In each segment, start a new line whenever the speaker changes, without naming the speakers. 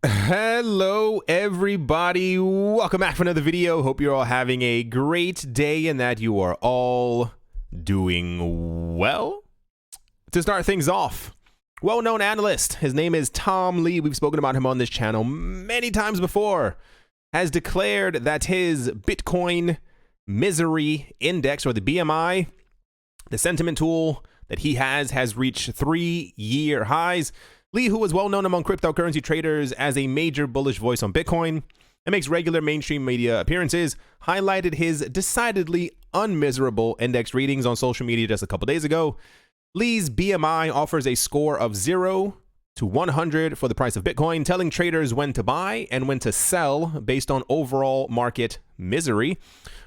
Hello everybody, welcome back for another video. Hope you're all having a great day and that you are all doing well. To start things off, well-known analyst, his name is Tom Lee, we've spoken about him on this channel many times before, has declared that his Bitcoin misery index, or the BMI, the sentiment tool that he has reached 3-year highs. Lee, who is well known among cryptocurrency traders as a major bullish voice on Bitcoin and makes regular mainstream media appearances, highlighted his decidedly unmiserable index readings on social media just a couple days ago. Lee's BMI offers a score of 0 to 100 for the price of Bitcoin, telling traders when to buy and when to sell based on overall market misery.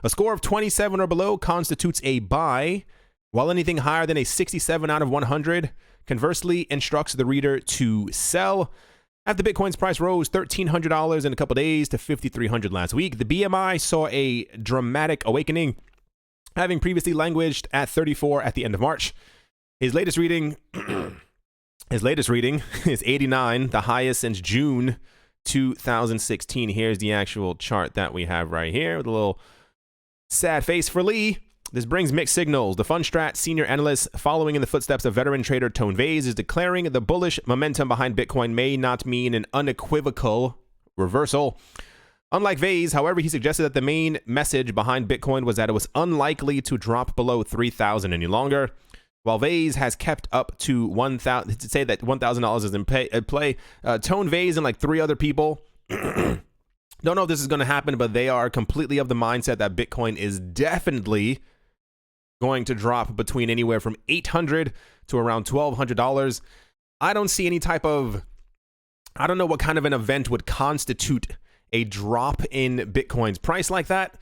A score of 27 or below constitutes a buy, while anything higher than a 67 out of 100 conversely instructs the reader to sell. After Bitcoin's price rose $1,300 in a couple days to $5,300 last week, the BMI saw a dramatic awakening, having previously languished at 34 at the end of March. His latest reading is 89, the highest since June 2016. Here's the actual chart that we have right here with a little sad face for Lee. This brings mixed signals. The Fundstrat senior analyst, following in the footsteps of veteran trader Tone Vays, is declaring the bullish momentum behind Bitcoin may not mean an unequivocal reversal. Unlike Vays, however, he suggested that the main message behind Bitcoin was that it was unlikely to drop below 3,000 any longer. While Vays has kept up to 1,000, to say that $1,000 is in play, Tone Vays and like 3 other people don't know if this is going to happen, but they are completely of the mindset that Bitcoin is definitely going to drop between anywhere from $800 to around $1,200. I don't see any type of, I don't know what kind of an event would constitute a drop in Bitcoin's price like that.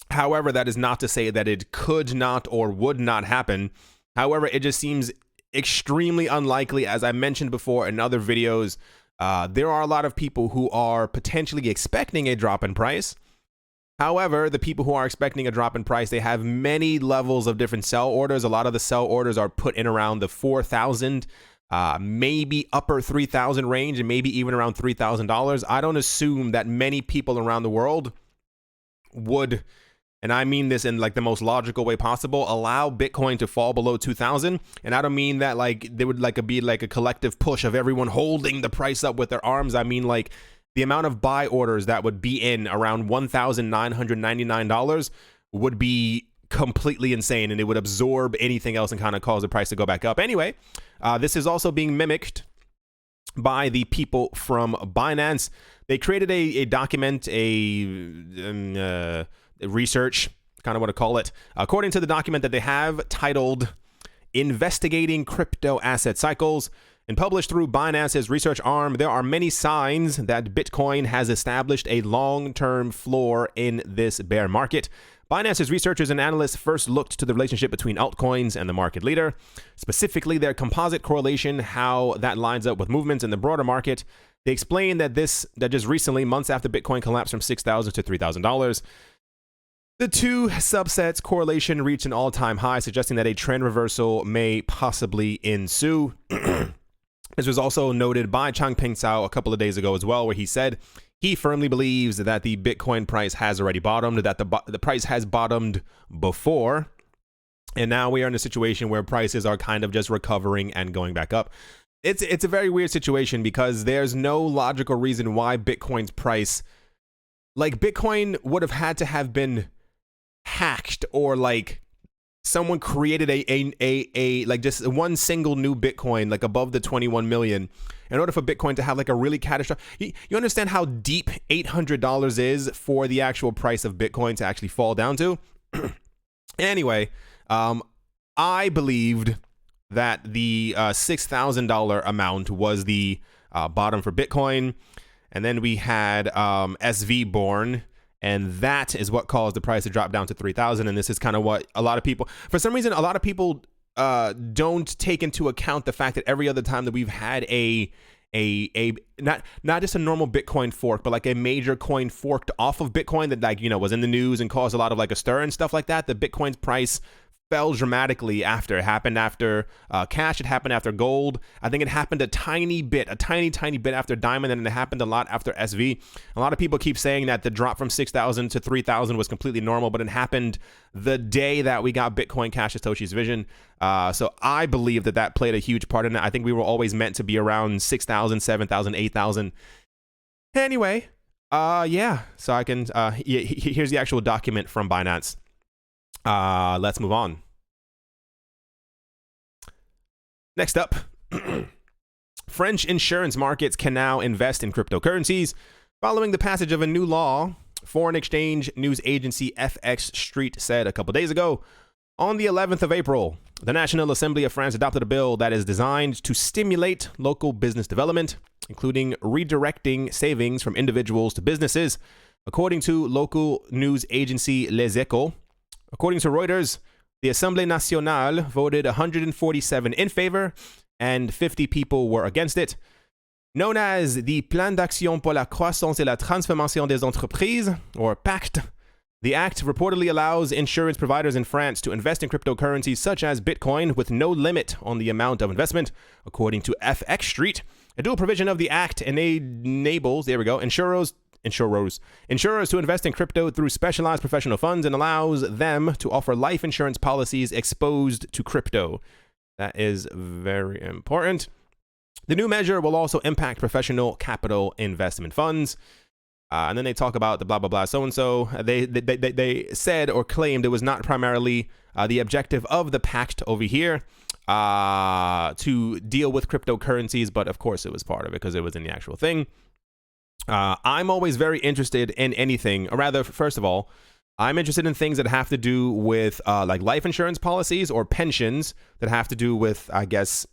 However, that is not to say that it could not or would not happen. However, it just seems extremely unlikely. As I mentioned before in other videos, there are a lot of people who are potentially expecting a drop in price. However, the people who are expecting a drop in price, they have many levels of different sell orders. A lot of the sell orders are put in around the 4,000, maybe upper 3,000 range, and maybe even around $3,000. I don't assume that many people around the world would, and I mean this in like the most logical way possible, allow Bitcoin to fall below 2,000. And I don't mean that like there would like be like a collective push of everyone holding the price up with their arms. I mean like the amount of buy orders that would be in around $1,999 would be completely insane, and it would absorb anything else and kind of cause the price to go back up. Anyway, this is also being mimicked by the people from Binance. They created a document, a research, kind of want to call it. According to the document that they have titled Investigating Crypto Asset Cycles, and published through Binance's research arm, there are many signs that Bitcoin has established a long-term floor in this bear market. Binance's researchers and analysts first looked to the relationship between altcoins and the market leader, specifically their composite correlation, how that lines up with movements in the broader market. They explained that just recently, months after Bitcoin collapsed from $6,000 to $3,000, the two subsets correlation reached an all-time high, suggesting that a trend reversal may possibly ensue. This was also noted by Changpeng Zhao a couple of days ago as well, where he said he firmly believes that the Bitcoin price has already bottomed, that the price has bottomed before, and now we are in a situation where prices are kind of just recovering and going back up. It's a very weird situation because there's no logical reason why Bitcoin's price, like Bitcoin would have had to have been hacked, or like someone created a like just one single new Bitcoin like above the 21 million in order for Bitcoin to have like a really catastrophic. You understand how deep $800 is for the actual price of Bitcoin to actually fall down to? Anyway, I believed that the $6,000 amount was the bottom for Bitcoin, and then we had SV born, and that is what caused the price to drop down to 3,000. And this is kind of what a lot of people, for some reason, a lot of people don't take into account the fact that every other time that we've had not just a normal Bitcoin fork, but like a major coin forked off of Bitcoin that, like, you know, was in the news and caused a lot of like a stir and stuff like that, the Bitcoin's price fell dramatically after. It happened after cash. It happened after gold. I think it happened a tiny bit after diamond, and it happened a lot after SV. A lot of people keep saying that the drop from 6,000 to 3,000 was completely normal, but it happened the day that we got Bitcoin Cash Satoshi's vision. So I believe that played a huge part in it. I think we were always meant to be around 6,000, 7,000, 8,000. Anyway, yeah. So I can, here's the actual document from Binance. Let's move on. Next up, French insurance markets can now invest in cryptocurrencies following the passage of a new law. Foreign exchange news agency FX Street said a couple days ago. On the 11th of April, the National Assembly of France adopted a bill that is designed to stimulate local business development, including redirecting savings from individuals to businesses, according to local news agency Les Echos. According to Reuters, the Assemblée Nationale voted 147 in favor and 50 people were against it. Known as the Plan d'Action pour la Croissance et la Transformation des Entreprises, or PACT, the act reportedly allows insurance providers in France to invest in cryptocurrencies such as Bitcoin with no limit on the amount of investment. According to FX Street, a dual provision of the act enables, insurers to invest in crypto through specialized professional funds and allows them to offer life insurance policies exposed to crypto. That is very important. The new measure will also impact professional capital investment funds. And then they talk about the blah, blah, blah, so-and-so. They said or claimed it was not primarily the objective of the pact over here to deal with cryptocurrencies, but of course it was part of it because it was in the actual thing. I'm always very interested in anything, or rather, first of all, I'm interested in things that have to do with like life insurance policies or pensions that have to do with, I guess,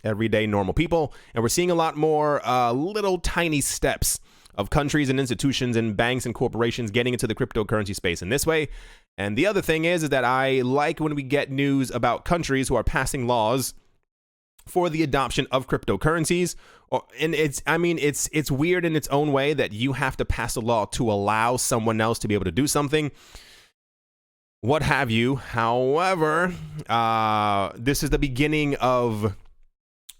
everyday normal people. And we're seeing a lot more little tiny steps of countries and institutions and banks and corporations getting into the cryptocurrency space in this way. And the other thing is that I like when we get news about countries who are passing laws for the adoption of cryptocurrencies. And it's weird in its own way that you have to pass a law to allow someone else to be able to do something, what have you. However, this is the beginning of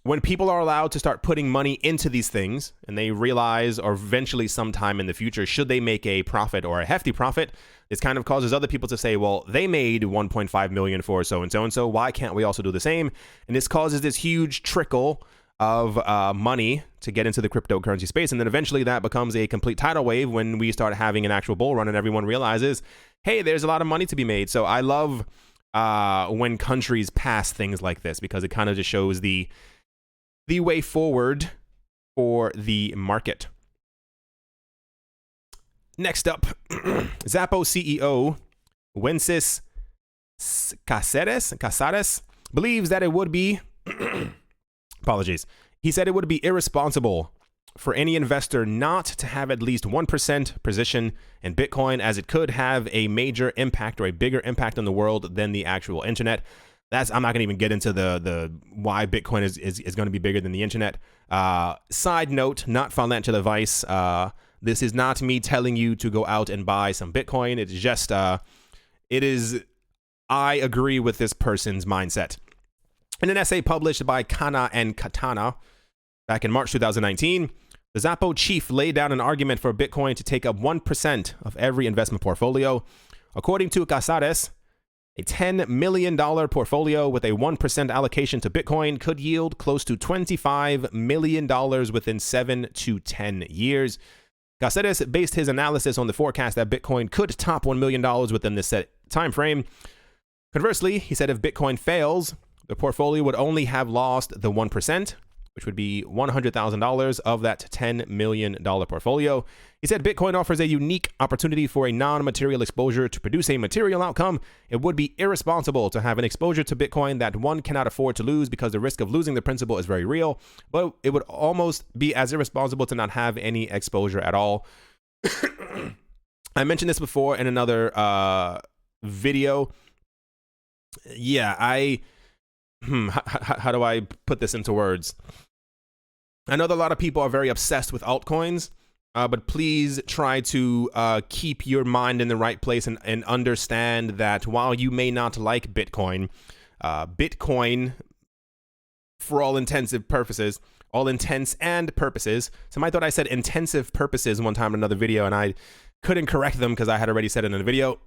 when people are allowed to start putting money into these things and they realize, or eventually sometime in the future, should they make a profit or a hefty profit, this kind of causes other people to say, well, they made 1.5 million for so-and-so, and so why can't we also do the same? And this causes this huge trickle of money to get into the cryptocurrency space. And then eventually that becomes a complete tidal wave when we start having an actual bull run and everyone realizes, hey, there's a lot of money to be made. So I love when countries pass things like this because it kind of just shows the way forward for the market. Next up, Zappo CEO Wences Casares believes that it would be apologies. He said it would be irresponsible for any investor not to have at least 1% position in Bitcoin, as it could have a major impact or a bigger impact on the world than the actual internet. I'm not going to even get into the why Bitcoin is going to be bigger than the internet. Side note, not financial advice. This is not me telling you to go out and buy some Bitcoin. It's just, I agree with this person's mindset. In an essay published by Kana and Katana back in March 2019, the Zappo chief laid down an argument for Bitcoin to take up 1% of every investment portfolio. According to Casares, a $10 million portfolio with a 1% allocation to Bitcoin could yield close to $25 million within 7 to 10 years. Casares based his analysis on the forecast that Bitcoin could top $1 million within this set time frame. Conversely, he said if Bitcoin fails, the portfolio would only have lost the 1%, which would be $100,000 of that $10 million portfolio. He said Bitcoin offers a unique opportunity for a non-material exposure to produce a material outcome. It would be irresponsible to have an exposure to Bitcoin that one cannot afford to lose because the risk of losing the principal is very real, but it would almost be as irresponsible to not have any exposure at all. I mentioned this before in another video. Yeah, how do I put this into words? I know that a lot of people are very obsessed with altcoins, But please try to keep your mind in the right place and understand that while you may not like Bitcoin, Bitcoin, for all intents and purposes, somebody thought I said intensive purposes one time in another video, and I couldn't correct them because I had already said it in a video.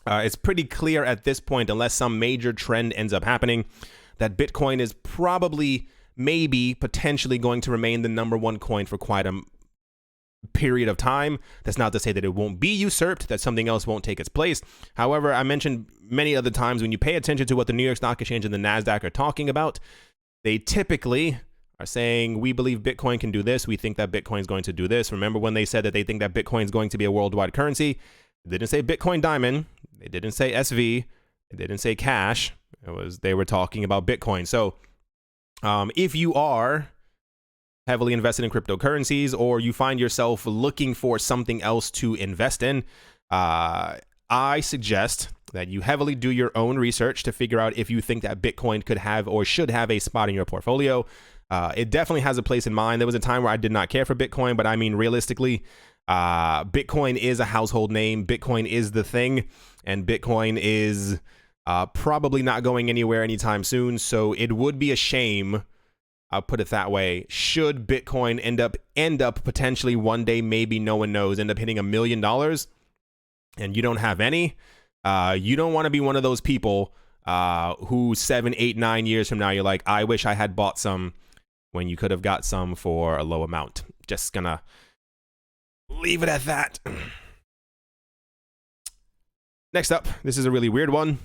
It's pretty clear at this point, unless some major trend ends up happening, that Bitcoin is probably, maybe, potentially going to remain the #1 coin for quite a period of time. That's not to say that it won't be usurped, that something else won't take its place. However, I mentioned many other times, when you pay attention to what the New York Stock Exchange and the NASDAQ are talking about, they typically are saying, we believe Bitcoin can do this. We think that Bitcoin is going to do this. Remember when they said that they think that Bitcoin is going to be a worldwide currency? They didn't say Bitcoin Diamond. They didn't say SV. They didn't say Cash. They were talking about Bitcoin. So if you are heavily invested in cryptocurrencies, or you find yourself looking for something else to invest in, I suggest that you heavily do your own research to figure out if you think that Bitcoin could have or should have a spot in your portfolio. It definitely has a place in mind. There was a time where I did not care for Bitcoin, but I mean, realistically, Bitcoin is a household name. Bitcoin is the thing, and Bitcoin is probably not going anywhere anytime soon. So it would be a shame, I'll put it that way, should Bitcoin end up potentially one day, maybe, no one knows, end up hitting $1 million and you don't have any. You don't want to be one of those people who 7, 8, 9 years from now, you're like, I wish I had bought some when you could have got some for a low amount. Just gonna leave it at that. Next up, this is a really weird one.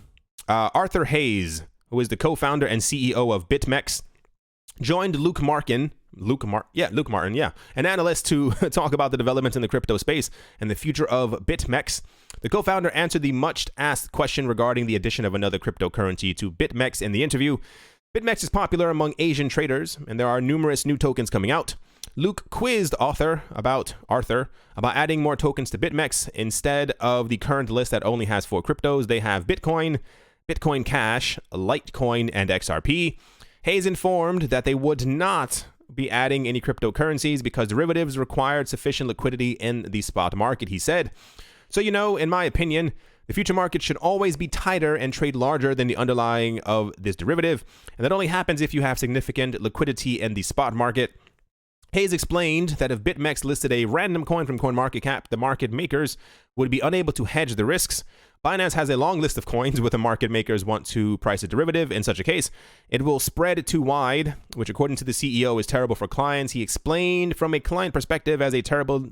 Arthur Hayes, who is the co-founder and CEO of BitMEX, joined Luke Martin, an analyst, to talk about the developments in the crypto space and the future of BitMEX. The co-founder answered the much-asked question regarding the addition of another cryptocurrency to BitMEX in the interview. BitMEX is popular among Asian traders, and there are numerous new tokens coming out. Luke quizzed Arthur about adding more tokens to BitMEX. Instead of the current list that only has 4 cryptos, they have Bitcoin, Bitcoin Cash, Litecoin, and XRP. Hayes informed that they would not be adding any cryptocurrencies because derivatives required sufficient liquidity in the spot market, he said. So, in my opinion, the future market should always be tighter and trade larger than the underlying of this derivative, and that only happens if you have significant liquidity in the spot market. Hayes explained that if BitMEX listed a random coin from CoinMarketCap, the market makers would be unable to hedge the risks. Binance has a long list of coins where the market makers want to price a derivative. In such a case, it will spread too wide, which according to the CEO is terrible for clients. He explained, from a client perspective, as a terrible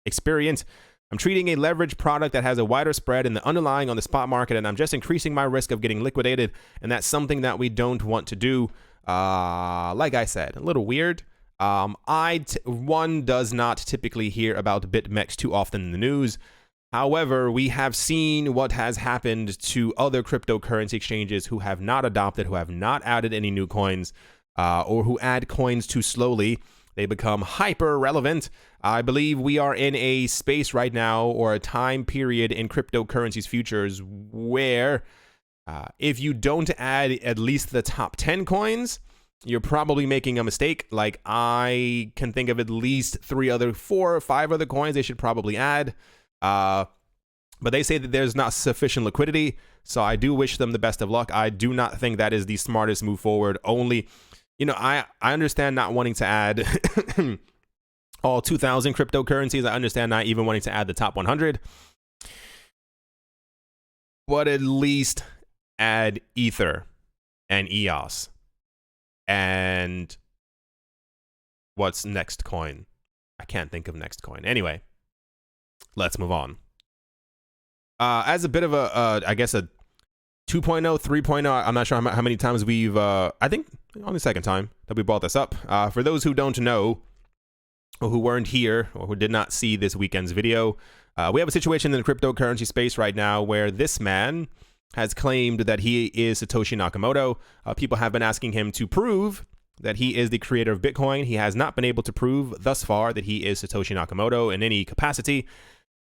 experience. I'm treating a leveraged product that has a wider spread in the underlying on the spot market, and I'm just increasing my risk of getting liquidated, and that's something that we don't want to do. Like I said, a little weird. One does not typically hear about BitMEX too often in the news. However, we have seen what has happened to other cryptocurrency exchanges who have not adopted, who have not added any new coins, or who add coins too slowly. They become hyper relevant. I believe we are in a space right now, or a time period in cryptocurrencies futures, where if you don't add at least the top 10 coins, you're probably making a mistake. Like, I can think of at least 4 or 5 other coins they should probably add. But they say that there's not sufficient liquidity, so I do wish them the best of luck. I do not think that is the smartest move forward. Only, I understand not wanting to add all 2,000 cryptocurrencies. I understand not even wanting to add the top 100. But at least add Ether and EOS. And what's next coin? I can't think of next coin. Anyway, let's move on. As a bit of a 2.0, 3.0, I'm not sure how many times we've, I think on the second time that we brought this up. For those who don't know, or who weren't here, or who did not see this weekend's video, we have a situation in the cryptocurrency space right now where this man has claimed that he is Satoshi Nakamoto. People have been asking him to prove that he is the creator of Bitcoin. He has not been able to prove thus far that he is Satoshi Nakamoto in any capacity.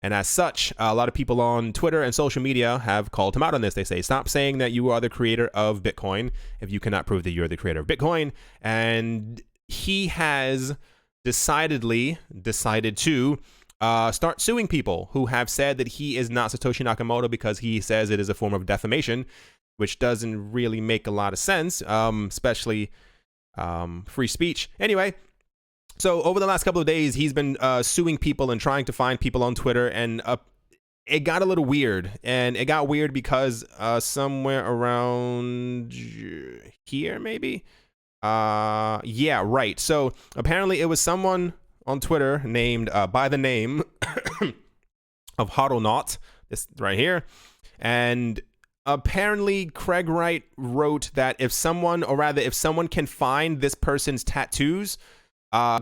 And as such, a lot of people on Twitter and social media have called him out on this. They say, stop saying that you are the creator of Bitcoin if you cannot prove that you're the creator of Bitcoin. And he has decided to start suing people who have said that he is not Satoshi Nakamoto because he says it is a form of defamation, which doesn't really make a lot of sense, especially free speech. Anyway, so over the last couple of days, he's been suing people and trying to find people on Twitter, and it got a little weird. And it got weird because somewhere around here, maybe? Yeah, right. So apparently it was someone on Twitter named by the name of Hodlnaut, this right here. And apparently Craig Wright wrote that if someone can find this person's tattoos,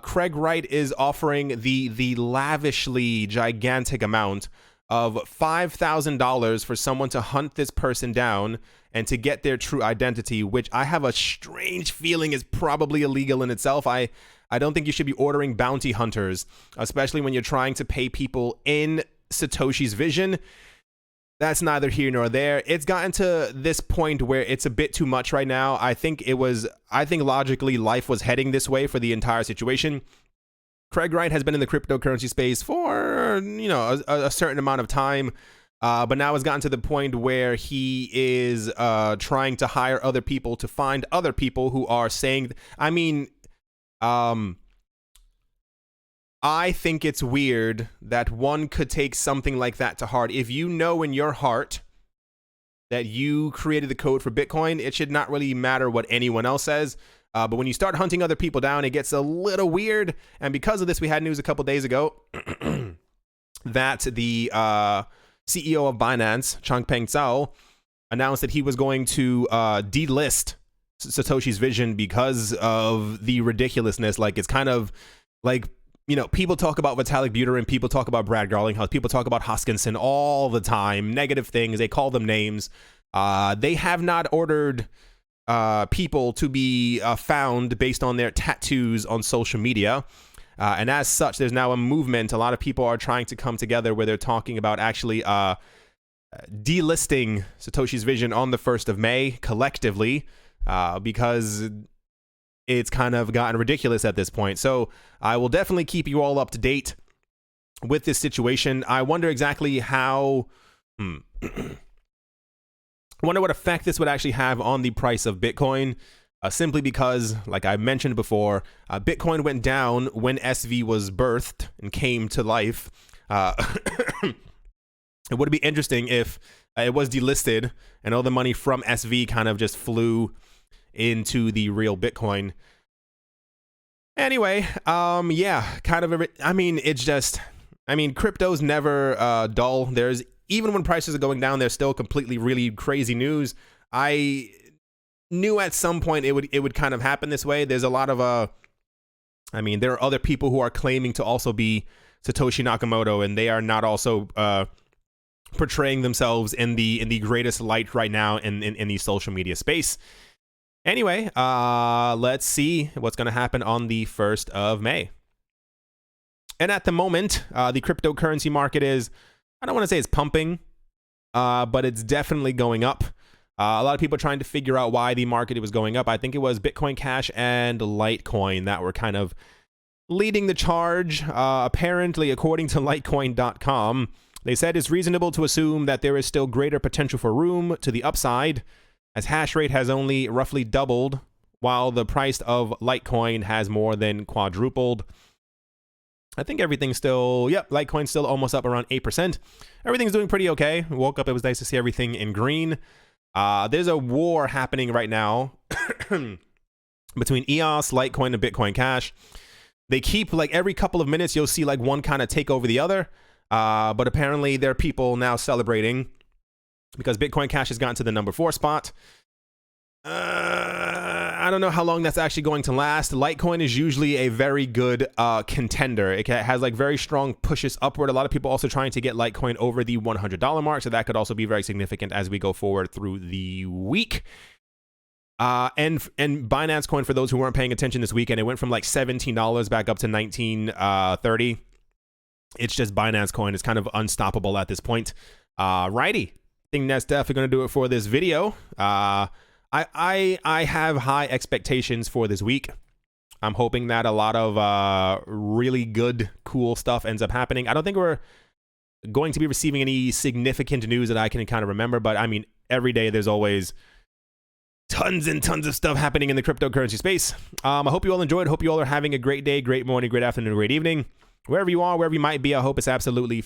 Craig Wright is offering the lavishly gigantic amount of $5,000 for someone to hunt this person down and to get their true identity, which I have a strange feeling is probably illegal in itself. I don't think you should be ordering bounty hunters, especially when you're trying to pay people in Satoshi's vision. That's neither here nor there. It's gotten to this point where it's a bit too much right now. I think logically life was heading this way for the entire situation. Craig Wright has been in the cryptocurrency space for, a certain amount of time, but now has gotten to the point where he is trying to hire other people to find other people who are saying, I think it's weird that one could take something like that to heart. If you know in your heart that you created the code for Bitcoin, it should not really matter what anyone else says. But when you start hunting other people down, it gets a little weird. And because of this, we had news a couple days ago that the CEO of Binance, Changpeng Zhao, announced that he was going to delist Satoshi's vision because of the ridiculousness. Like, it's kind of like, people talk about Vitalik Buterin, people talk about Brad Garlinghouse, people talk about Hoskinson all the time, negative things. They call them names. They have not ordered people to be found based on their tattoos on social media. And as such, there's now a movement. A lot of people are trying to come together where they're talking about actually delisting Satoshi's vision on the 1st of May collectively, because it's kind of gotten ridiculous at this point. So I will definitely keep you all up to date with this situation. I wonder exactly how... I wonder what effect this would actually have on the price of Bitcoin, simply because, like I mentioned before, Bitcoin went down when SV was birthed and came to life. It would be interesting if it was delisted and all the money from SV kind of just flew into the real Bitcoin. Anyway, yeah, kind of, it's just, crypto's never dull. There's, even when prices are going down, there's still completely really crazy news. I knew at some point it would kind of happen this way. There's a lot of there are other people who are claiming to also be Satoshi Nakamoto, and they are not also portraying themselves in the greatest light right now in the social media space. Anyway, let's see what's going to happen on the 1st of May. And at the moment, the cryptocurrency market is, I don't want to say it's pumping, but it's definitely going up. A lot of people are trying to figure out why the market was going up. I think it was Bitcoin Cash and Litecoin that were kind of leading the charge. Apparently, according to Litecoin.com, they said it's reasonable to assume that there is still greater potential for room to the upside, as hash rate has only roughly doubled, while the price of Litecoin has more than quadrupled. I think everything's still, Litecoin's still almost up around 8%. Everything's doing pretty okay. Woke up, it was nice to see everything in green. There's a war happening right now between EOS, Litecoin, and Bitcoin Cash. They keep, every couple of minutes, you'll see, one kind of take over the other. But apparently there are people now celebrating because Bitcoin Cash has gotten to the number 4 spot. I don't know how long that's actually going to last. Litecoin is usually a very good contender. It has very strong pushes upward. A lot of people also trying to get Litecoin over the $100 mark, so that could also be very significant as we go forward through the week. And Binance Coin, for those who weren't paying attention this weekend, it went from $17 back up to $19.30. It's just Binance Coin is kind of unstoppable at this point. Righty. I think that's definitely going to do it for this video. I have high expectations for this week. I'm hoping that a lot of really good, cool stuff ends up happening. I don't think we're going to be receiving any significant news that I can kind of remember, but I mean, every day there's always tons and tons of stuff happening in the cryptocurrency space. I hope you all enjoyed. Hope you all are having a great day, great morning, great afternoon, great evening. Wherever you are, wherever you might be, I hope it's absolutely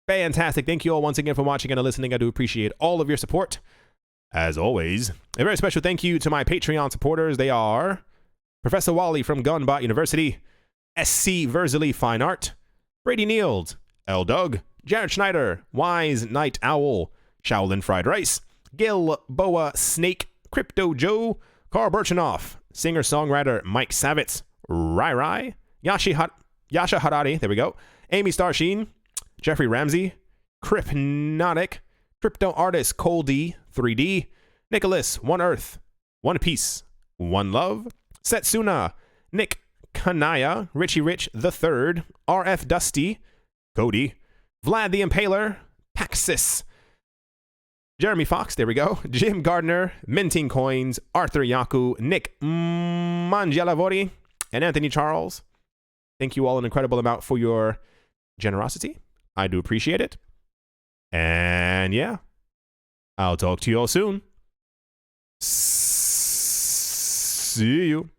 fantastic. Thank you all once again for watching and listening. I do appreciate all of your support. As always, a very special thank you to my Patreon supporters. They are Professor Wally from Gunbot University, SC Verzely Fine Art, Brady Niels, L. Doug, Jared Schneider, Wise Night Owl, Shaolin Fried Rice, Gil Boa Snake, Crypto Joe, Carl Birchenoff, singer-songwriter Mike Savitz, Rai Rai, Yasha Harari, there we go, Amy Starsheen, Jeffrey Ramsey, Crypnotic, Crypto Artist Cole D, 3D, Nicholas, One Earth, One Piece, One Love, Setsuna, Nick Kanaya, Richie Rich the Third, RF Dusty, Cody, Vlad the Impaler, Paxis, Jeremy Fox, there we go, Jim Gardner, Minting Coins, Arthur Yaku, Nick Mangialavori, and Anthony Charles. Thank you all an incredible amount for your generosity. I do appreciate it. And yeah, I'll talk to you all soon. See you.